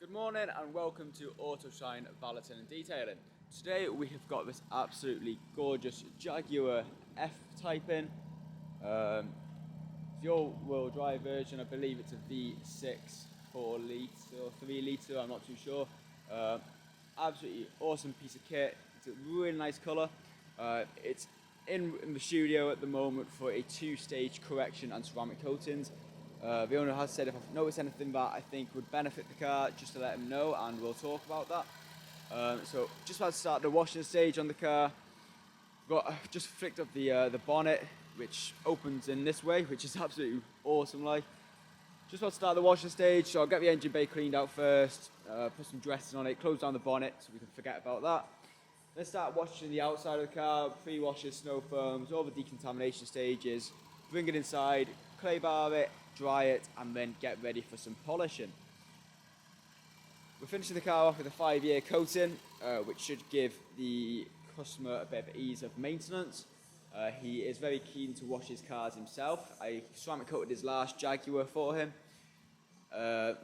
Good morning and welcome to Autoshine Valeting and Detailing. Today we have got this absolutely gorgeous Jaguar F-type in. The all-wheel drive version, I believe it's a V6 4 litre or 3 litre, I'm not too sure. Absolutely awesome piece of kit. It's a really nice colour. It's in the studio at the moment for a 2-stage correction and ceramic coatings. The owner has said if I've noticed anything that I think would benefit the car, just to let him know, and we'll talk about that. So just about to start the washing stage on the car. I've just flicked up the bonnet, which opens in this way, which is absolutely awesome. Just about to start the washing stage, so I'll get the engine bay cleaned out first, put some dressing on it, close down the bonnet so we can forget about that. Then start washing the outside of the car, pre-washes, snow foams, all the decontamination stages, bring it inside, clay bar it, dry it, and then get ready for some polishing. We're finishing the car off with a 5-year coating, which should give the customer a bit of ease of maintenance. He is very keen to wash his cars himself. I ceramic coated his last Jaguar for him. A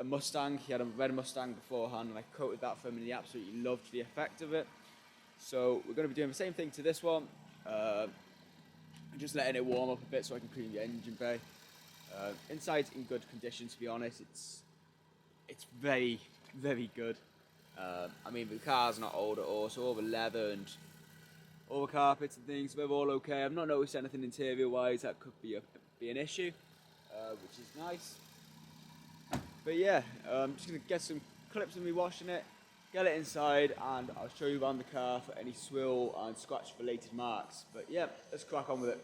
Mustang. He had a red Mustang beforehand, and I coated that for him, and he absolutely loved the effect of it. So we're going to be doing the same thing to this one. Just letting it warm up a bit so I can clean the engine bay. Inside's in good condition, to be honest. It's very, very good. I mean, the car's not old at all, so all the leather and all the carpets and things, they're all okay. I've not noticed anything interior-wise that could be an issue, which is nice. But yeah, I'm just going to get some clips of me washing it, get it inside, and I'll show you around the car for any swill and scratch-related marks. But yeah, let's crack on with it.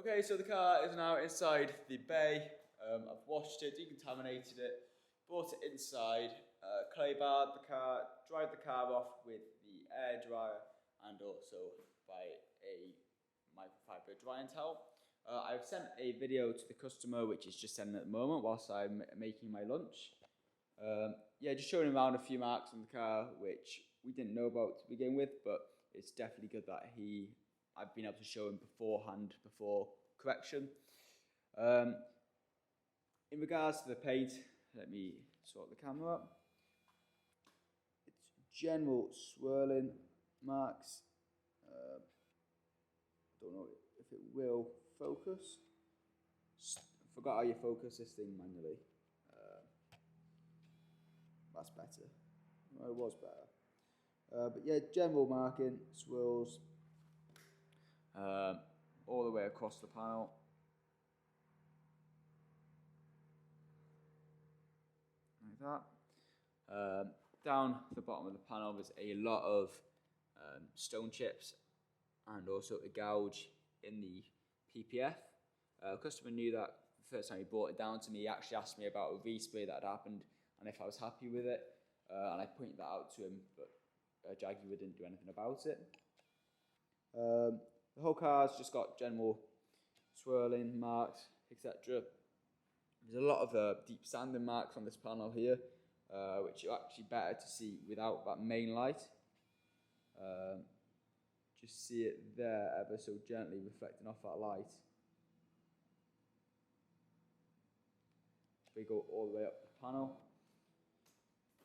Okay, so the car is now inside the bay. I've washed it, decontaminated it, brought it inside, clay barred the car, dried the car off with the air dryer and also by a microfiber drying towel. I've sent a video to the customer, which is just sending at the moment whilst I'm making my lunch. Yeah, just showing him around a few marks on the car, which we didn't know about to begin with, but it's definitely good that I've been able to show him beforehand, before correction. In regards to the paint, let me sort the camera up. It's general swirling marks. Don't know if it will focus. Forgot how you focus this thing manually. That's better. Well, it was better. But yeah, general marking, swirls, all the way across the panel. Like that. Down the bottom of the panel there's a lot of stone chips and also a gouge in the PPF. The customer knew that the first time he brought it down to me. He actually asked me about a respray that had happened and if I was happy with it, and I pointed that out to him, but Jaguar didn't do anything about it. The whole car's just got general swirling marks, etc. There's a lot of deep sanding marks on this panel here, which are actually better to see without that main light. Just see it there ever so gently reflecting off that light. We go all the way up the panel.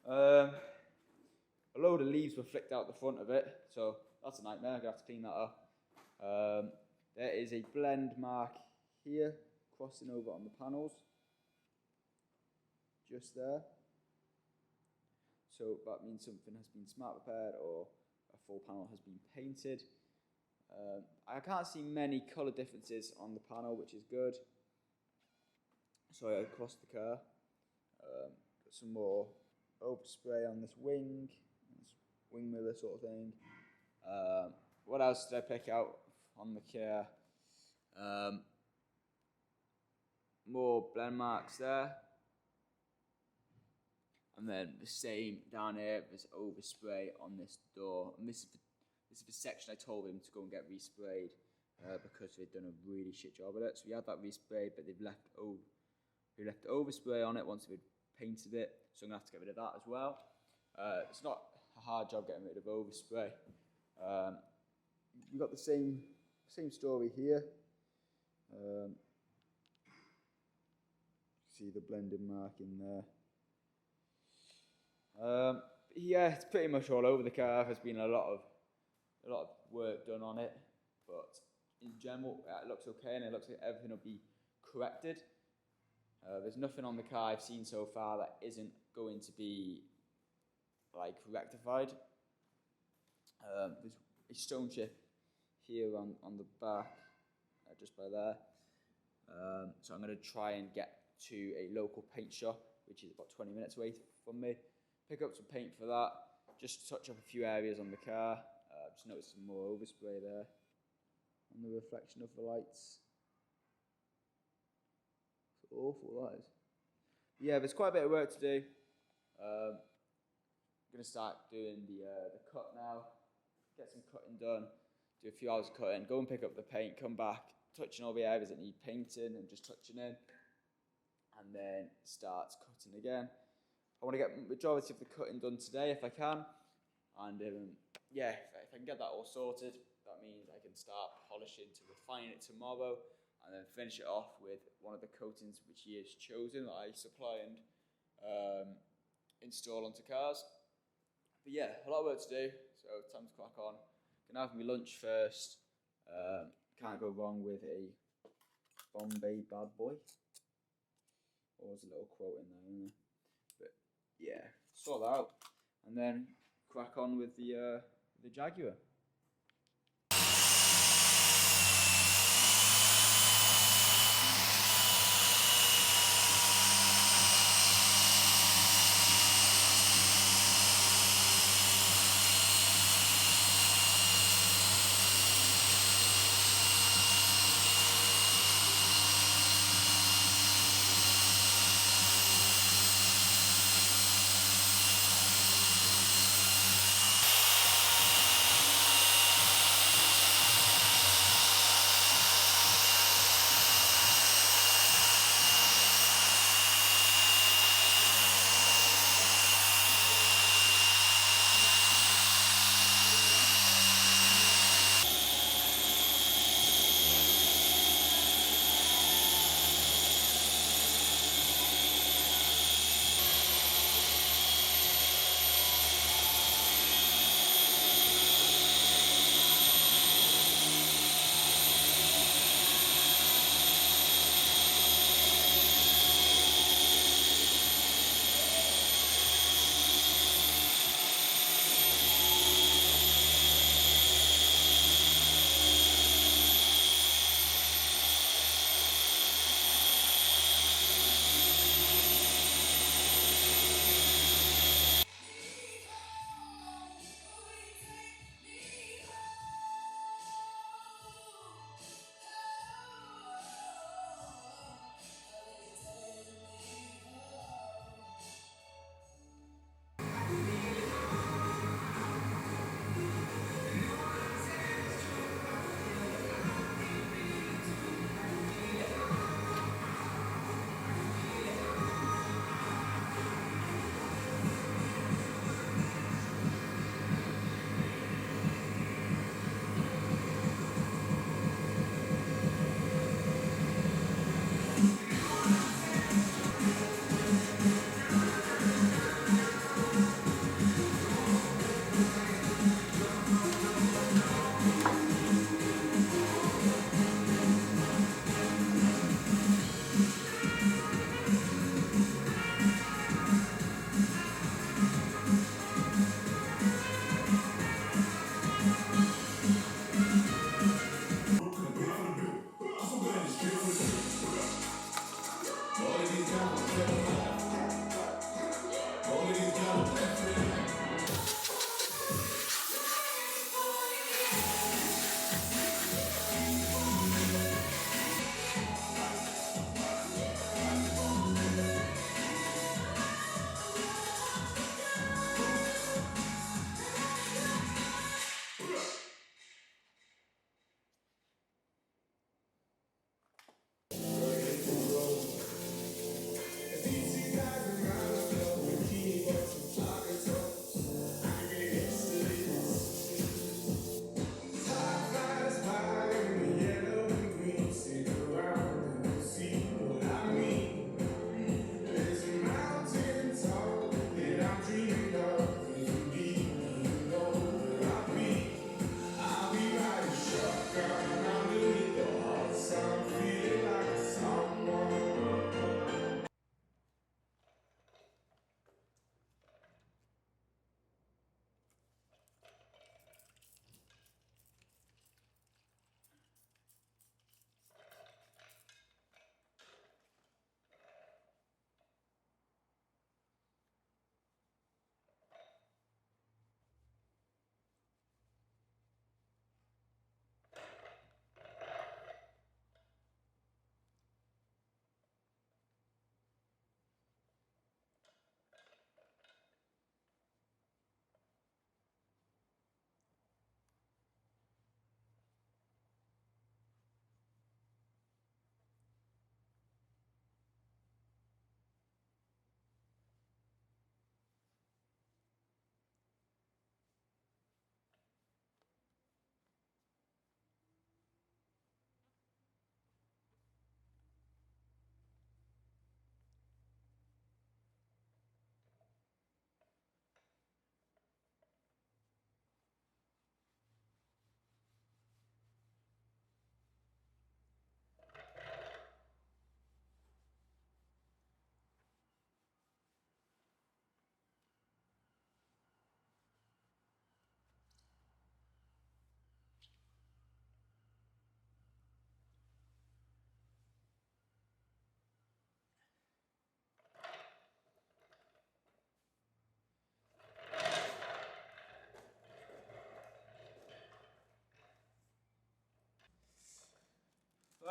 A load of leaves were flicked out the front of it, so that's a nightmare. I'm going to have to clean that up. There is a blend mark here, crossing over on the panels. Just there. So that means something has been smart repaired or a full panel has been painted. I can't see many colour differences on the panel, which is good. So I across the car. Got some more overspray on this wing mirror sort of thing. What else did I pick out on the car? More blend marks there. And then the same down here, there's overspray on this door. And this is the section I told him to go and get resprayed because they'd done a really shit job at it. So we had that resprayed, but they've left overspray on it once they'd painted it. So I'm going to have to get rid of that as well. It's not a hard job getting rid of overspray. We've got the same story here. See the blending mark in there. Yeah, it's pretty much all over the car. There's been a lot of work done on it, but in general, it looks okay, and it looks like everything will be corrected. There's nothing on the car I've seen so far that isn't going to be like rectified. There's a stone chip here on the back, just by there. So I'm going to try and get to a local paint shop, which is about 20 minutes away from me. Pick up some paint for that, just touch up a few areas on the car. Just noticed some more overspray there on the reflection of the lights. It's awful, that is. Yeah, there's quite a bit of work to do. I'm going to start doing the cut now, get some cutting done, do a few hours of cutting, go and pick up the paint, come back, touching all the areas that need painting and just touching in, and then start cutting again. I want to get the majority of the cutting done today if I can, and yeah, if I can get that all sorted, that means I can start polishing to refine it tomorrow, and then finish it off with one of the coatings which he has chosen that I supply and install onto cars. But yeah, a lot of work to do, so time to crack on. Gonna have my lunch first. Can't go wrong with a Bombay bad boy. Always a little quote in there, isn't there? But yeah, sort that out, and then crack on with the Jaguar.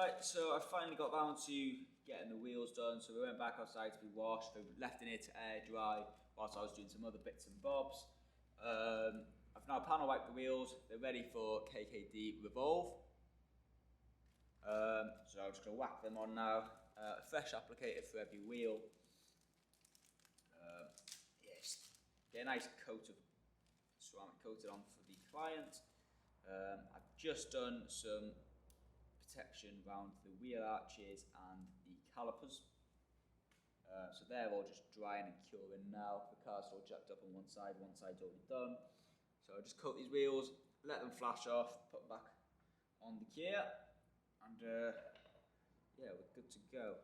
Right, so I finally got round to getting the wheels done. So we went back outside to be washed. We left in here to air dry whilst I was doing some other bits and bobs. I've now panel wiped the wheels. They're ready for KKD Revolve. So I'm just going to whack them on now. A fresh applicator for every wheel. Yes, get a nice coat of ceramic coated on for the client. I've just done some protection around the wheel arches and the calipers. So they're all just drying and curing now. The car's all jacked up on one side's already done. So I just coat these wheels, let them flash off, put them back on the gear, and yeah, we're good to go.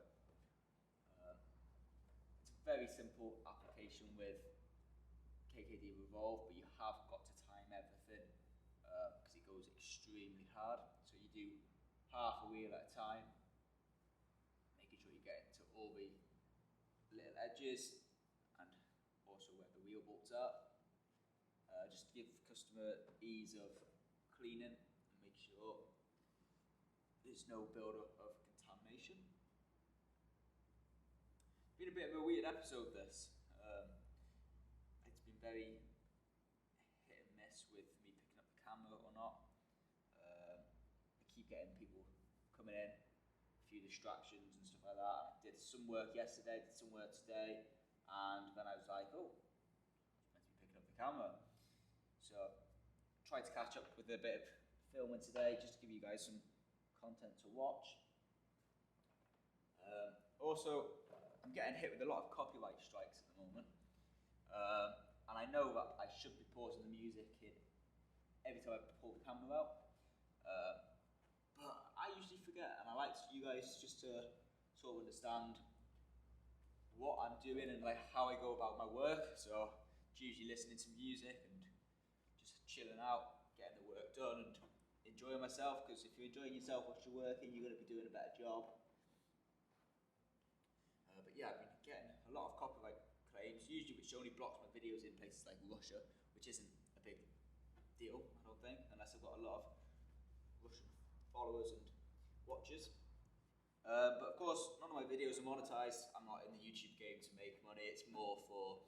It's a very simple application with KKD Revolve, but you have got to time everything because it goes extremely hard. So you do half a wheel at a time, making sure you get into all the little edges and also where the wheel bolts are. Just to give the customer ease of cleaning and make sure there's no build-up of contamination. Been a bit of a weird episode this. It's been very hit and miss with me picking up the camera or not. I keep getting people coming in, a few distractions and stuff like that. I did some work yesterday, did some work today, and then I was like, oh, I'm meant to be picking up the camera. So tried to catch up with a bit of filming today just to give you guys some content to watch. Also, I'm getting hit with a lot of copyright strikes at the moment. And I know that I should be pausing the music in every time I pull the camera out. But I usually forget, and I like you guys just to sort of understand what I'm doing and like how I go about my work. So usually listening to music and just chilling out, getting the work done and enjoying myself, because if you're enjoying yourself whilst you're working, you're going to be doing a better job. But yeah, I've been getting a lot of copyright claims, usually which only blocks my videos in places like Russia, which isn't a big deal, I don't think, unless I've got a lot of Russian followers and watchers. But of course, none of my videos are monetized. I'm not in the YouTube game to make money. It's more for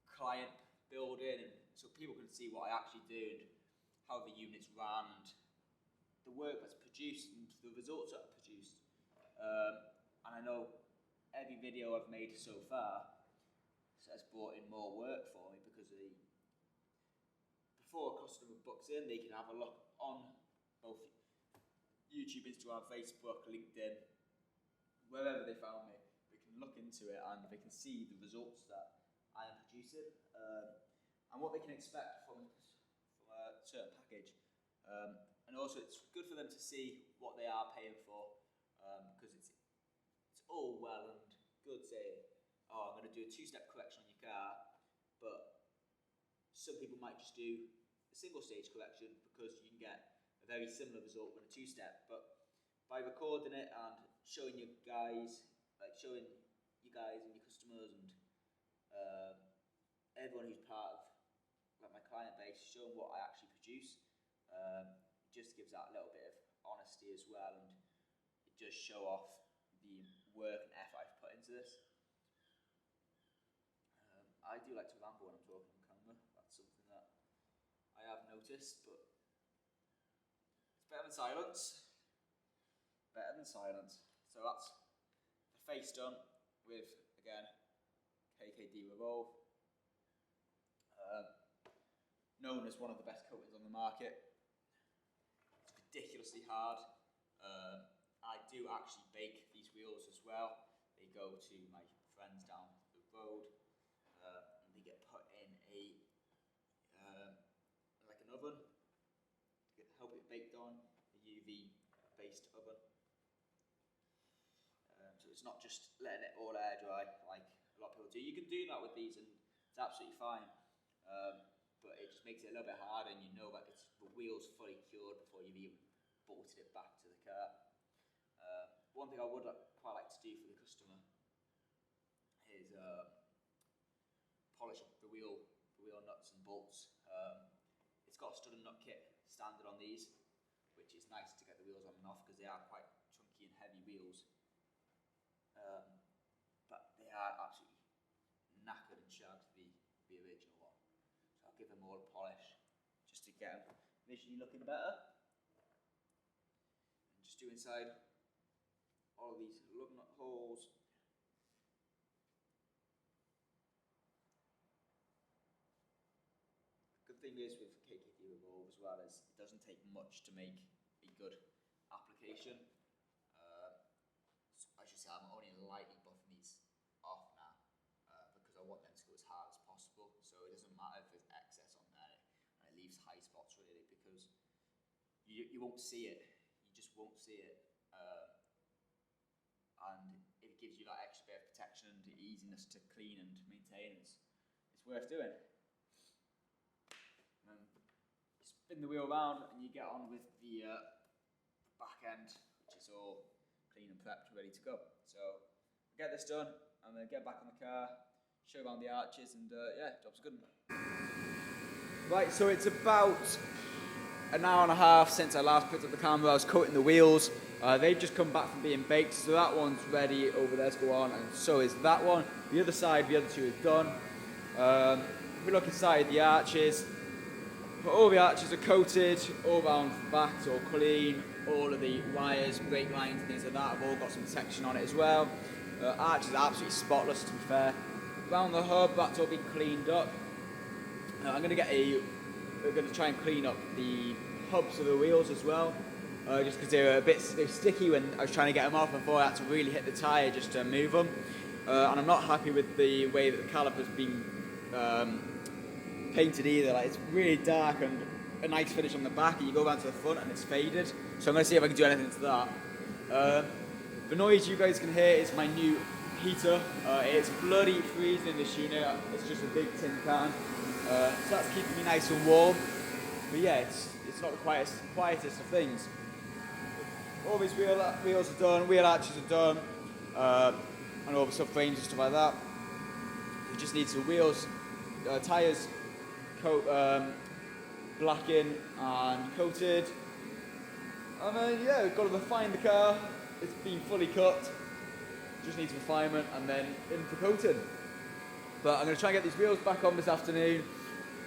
client building, and so people can see what I actually do and how the units run and the work that's produced and the results that are produced. And I know every video I've made so far has brought in more work for me, because before a customer books in, they can have a look on both YouTube, Instagram, Facebook, LinkedIn, wherever they found me. They can look into it and they can see the results that I am producing and what they can expect from a certain package. And also it's good for them to see what they are paying for, because it's all well and good saying, oh, I'm going to do a two-step correction on your car, but some people might just do a single-stage correction because you can get a very similar result with a two-step. But by recording it and showing you guys, and your customers and everyone who's part of my client base, showing what I actually produce, just gives that a little bit of honesty as well, and it does show off the work and effort I've put into this. I do like to ramble when I'm talking on camera. That's something that I have noticed, but it's better than silence. Better than silence. So that's the face done with, again, KKD Revolve. Known as one of the best coatings on the market. It's ridiculously hard. I do actually bake these wheels as well. They go to my friends down the road, and they get put in like an oven to help it baked on, a UV based oven. So it's not just letting it all air dry like a lot of people do. You can do that with these and it's absolutely fine, but it just makes it a little bit harder, and you know that the wheel's fully cured before you've even bolted it back to the car. One thing I would quite like to do for the customer is polish up the wheel nuts and bolts. It's got a stud and nut kit standard on these, which is nice to get the wheels on and off because they are quite chunky wheels, but they are absolutely knackered and shagged, the original one. So I'll give them all a polish just to get them visually looking better. And just do inside all of these lug nut holes. The good thing is with KKD Revolve as well is it doesn't take much to make a good application. So as you say, I'm only lightly buffing these off now because I want them to go as hard as possible. So it doesn't matter if there's excess on there and it leaves high spots really, because you won't see it. You just won't see it. And it gives you that extra bit of protection and easiness to clean and maintain. It's worth doing. And then you spin the wheel around and you get on with the back end, which is all clean and prepped, ready to go. So get this done and then get back on the car, show around the arches, and yeah, job's good. Right, so it's about an hour and a half since I last picked up the camera. I was coating the wheels. They've just come back from being baked, so that one's ready over there to go on, and so is that one. The other side, the other two is done. If we look inside the arches, all the arches are coated, all round the back, it's all clean. All of the wires, brake lines, things like that have all got some protection on it as well. Arches are absolutely spotless, to be fair. Around the hub, that's all been cleaned up. We're going to try and clean up the hubs of the wheels as well, just because they're sticky when I was trying to get them off. I thought I had to really hit the tyre just to move them, and I'm not happy with the way that the caliper's been painted either. Like, it's really dark and a nice finish on the back, and you go around to the front and it's faded. So I'm going to see if I can do anything to that. The noise you guys can hear is my new heater. It's bloody freezing in this unit. It's just a big tin can. So that's keeping me nice and warm. But yeah, it's not the quietest of things. All these wheels are done, wheel arches are done, and all the subframes and stuff like that. We just need some wheels, tyres, blacking and coated. And then yeah, we've got to refine the car. It's been fully cut. Just needs refinement and then in for coating. But I'm going to try and get these wheels back on this afternoon.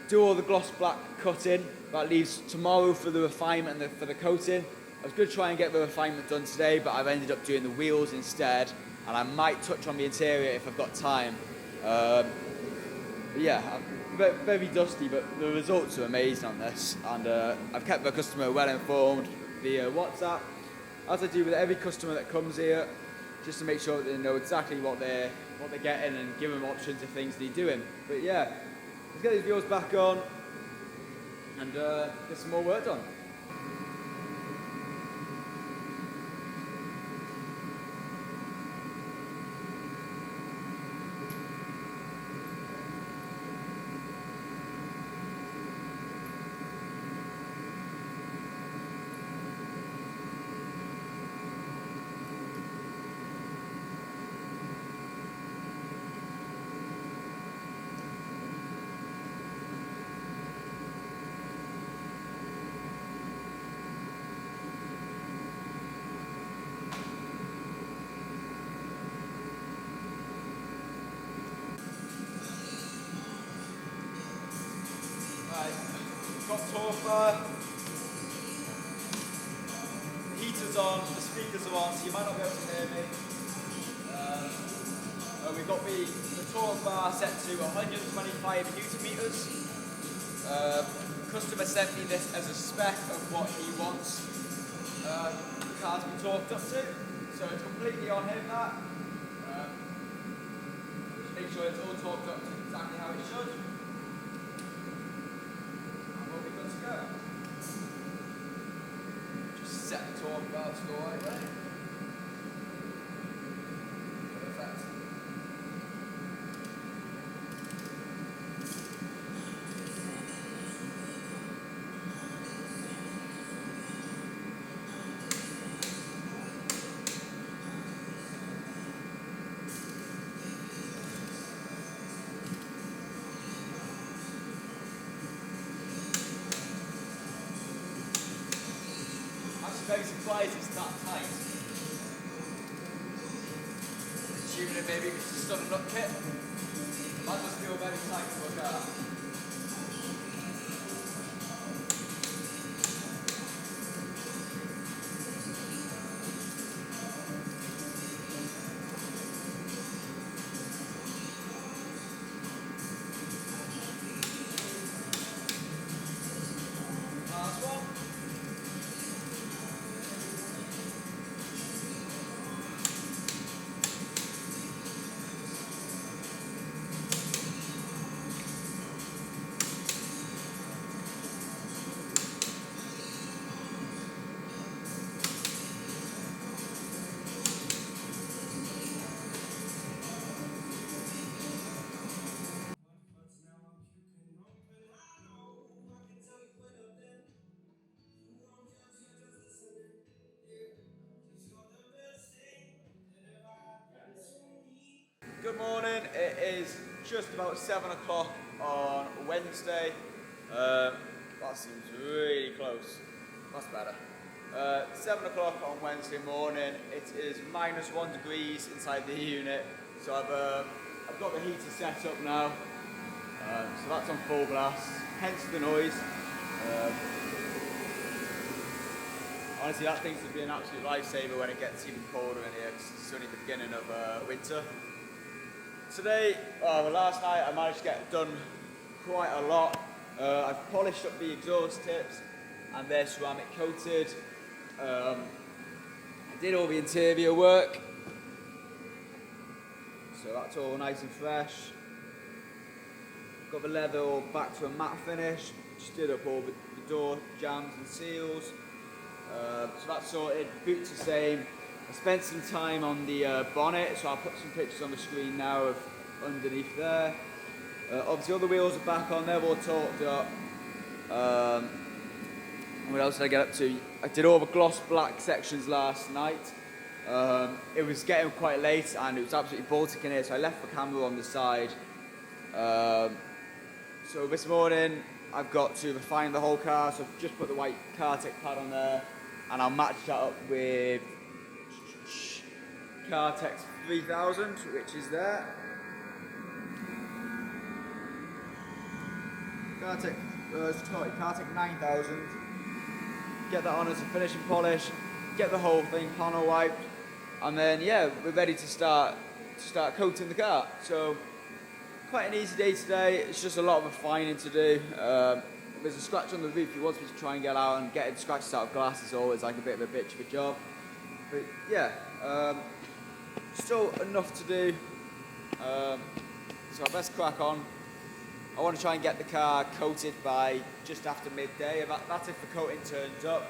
Do all the gloss black cutting. That leaves tomorrow for the refinement and for the coating. I was going to try and get the refinement done today, but I've ended up doing the wheels instead. And I might touch on the interior if I've got time. But yeah, very dusty, but the results are amazing on this. And I've kept the customer well informed via WhatsApp, as I do with every customer that comes here, just to make sure that they know exactly what they're getting and give them options of things they're doing. But yeah, let's get these wheels back on and get some more work done. Got torque, the heater's on, the speakers are on, so you might not be able to hear me. We've got the torque bar set to 125 Newton meters. Customer sent me this as a spec of what he wants the car's been torqued up to, so it's completely on him that. Just make sure it's all torqued up to exactly how it should. Just set the torque bar to the right way. Perfect. Very surprised it's that tight. Assuming it maybe because it's still a nut kit. That must feel very tight for a car. Last one. Good morning, it is just about 7 o'clock on Wednesday. That seems really close. That's better. 7 o'clock on Wednesday morning. It is -1 degrees inside the unit. So I've got the heater set up now. So that's on full blast, hence the noise. Honestly, that thing would be an absolute lifesaver when it gets even colder in here, because it's only the beginning of winter. Today, last night, I managed to get done quite a lot. I've polished up the exhaust tips and they're ceramic coated. I did all the interior work, so that's all nice and fresh. Got the leather all back to a matte finish. Just did up all the door jambs and seals. So that's sorted. Boots the same. I spent some time on the bonnet, so I'll put some pictures on the screen now of underneath there. Obviously all the wheels are back on, they're all torqued up. What else did I get up to? I did all the gloss black sections last night. It was getting quite late and it was absolutely Baltic in here, so I left the camera on the side. So this morning I've got to refine the whole car, so I've just put the white Cartec pad on there and I'll match that up with Cartec 3000, which is there. Cartec 9000. Get that on as a finishing polish, get the whole thing panel wiped, and then yeah, we're ready to start coating the car. So quite an easy day today. It's just a lot of refining to do. There's a scratch on the roof. He wants me to try and get out, and getting scratches out of glass is always like a bit of a bitch of a job. But yeah, still enough to do. So I best crack on. I want to try and get the car coated by just after midday. That's if the coating turns up.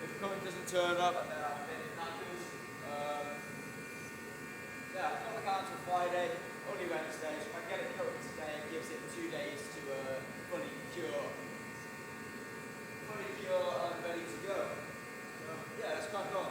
If the coating doesn't turn up, then I'm a bit knackers. Yeah, I've got the car until Friday, only Wednesday, so if I get it coated today, it gives it 2 days to fully cure. Fully cure and ready to go. So yeah, let's crack on.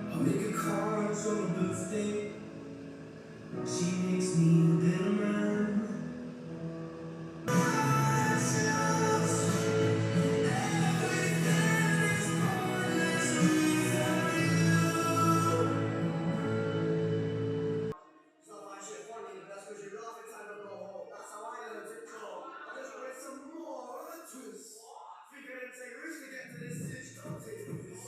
I make a cards on a birthday. She makes me a little man. It's not like shit funny, but that's because you laugh in time to go home. That's how I learned to cope. I just wanted some more of a twist. Figured it'd take risks to get to this stage. Don't take the piss.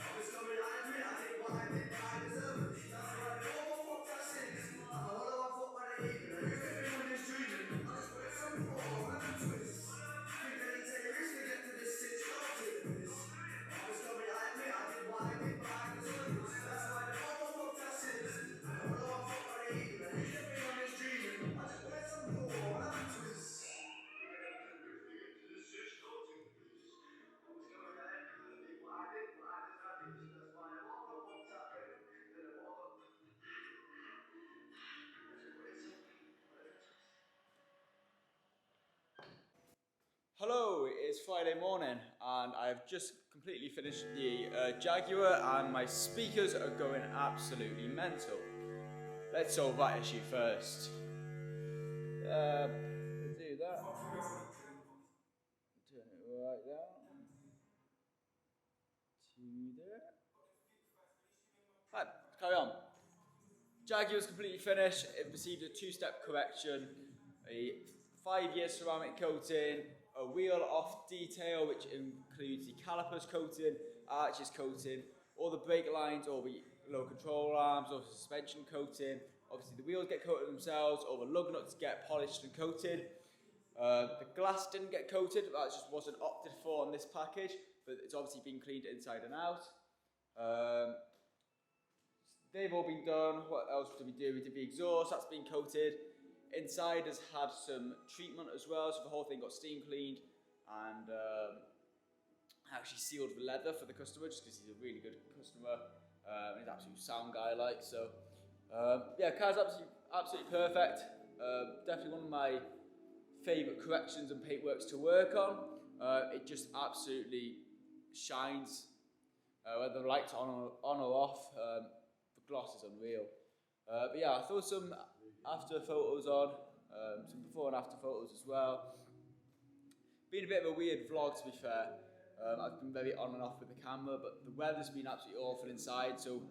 I was coming, I admit I did what I did, but I deserve it. That's why the overfucked I sins. I'm a hollow, I thought by the evening. Are you living when it's dreaming? I just wanted some more of a twist. Figured it'd take risks to get to this stage. Don't take the piss. I was coming, I admit I did what I did, but I deserve it. That's why the overfucked I sins. I'm a hollow, I thought by the evening. Are you living when it's dreaming? I just wanted some more of a twist. Hello, it's Friday morning and I've just completely finished the Jaguar and my speakers are going absolutely mental. Let's solve that issue first. We'll do that. Turn it right down. To there. Right, carry on. Jaguar's completely finished. It received a two-step correction, a 5-year ceramic coating, a wheel off detail which includes the calipers coating, arches coating, all the brake lines, all the low control arms, all the suspension coating. Obviously the wheels get coated themselves, all the lug nuts get polished and coated. The glass didn't get coated, that just wasn't opted for on this package, but it's obviously been cleaned inside and out. They've all been done. What else did we do? We did the exhaust, that's been coated. Inside has had some treatment as well, so the whole thing got steam cleaned and actually sealed the leather for the customer, just because he's a really good customer. He's an absolute sound guy, like, so. Yeah, car's absolutely perfect. Definitely one of my favourite corrections and paintworks to work on. It just absolutely shines. Whether the lights are on or off, the gloss is unreal. But yeah, I threw some after photos on, some before and after photos as well. Been a bit of a weird vlog, to be fair. I've been very on and off with the camera, but the weather's been absolutely awful inside, so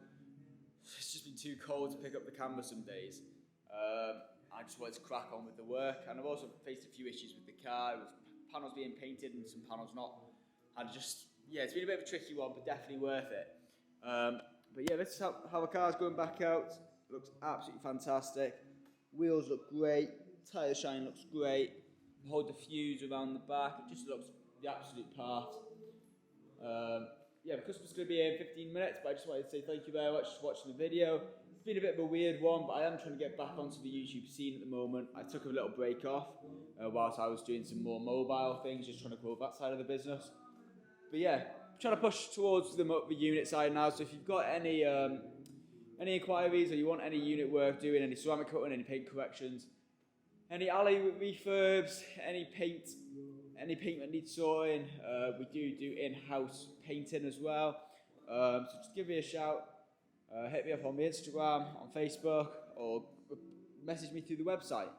it's just been too cold to pick up the camera some days. I just wanted to crack on with the work, and I've also faced a few issues with the car, with panels being painted and some panels not. And yeah, it's been a bit of a tricky one, but definitely worth it. But yeah, this is how the car's going back out. It looks absolutely fantastic. Wheels look great. Tyre shine looks great. whole diffuse around the back. It just looks the absolute part. Yeah, the customer's going to be here in 15 minutes, but I just wanted to say thank you very much for watching the video. It's been a bit of a weird one, but I am trying to get back onto the YouTube scene at the moment. I took a little break off whilst I was doing some more mobile things, just trying to grow that side of the business. But yeah, I'm trying to push towards the unit side now, so if you've got any inquiries or you want any unit work doing, any ceramic coating, any paint corrections, any alley refurbs, any paint that needs sorting, we do in-house painting as well. So just give me a shout, hit me up on the Instagram, on Facebook, or message me through the website.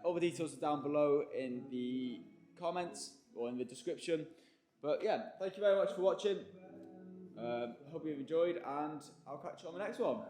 All the details are down below in the comments or in the description. But yeah, thank you very much for watching. Hope you've enjoyed, and I'll catch you on the next one.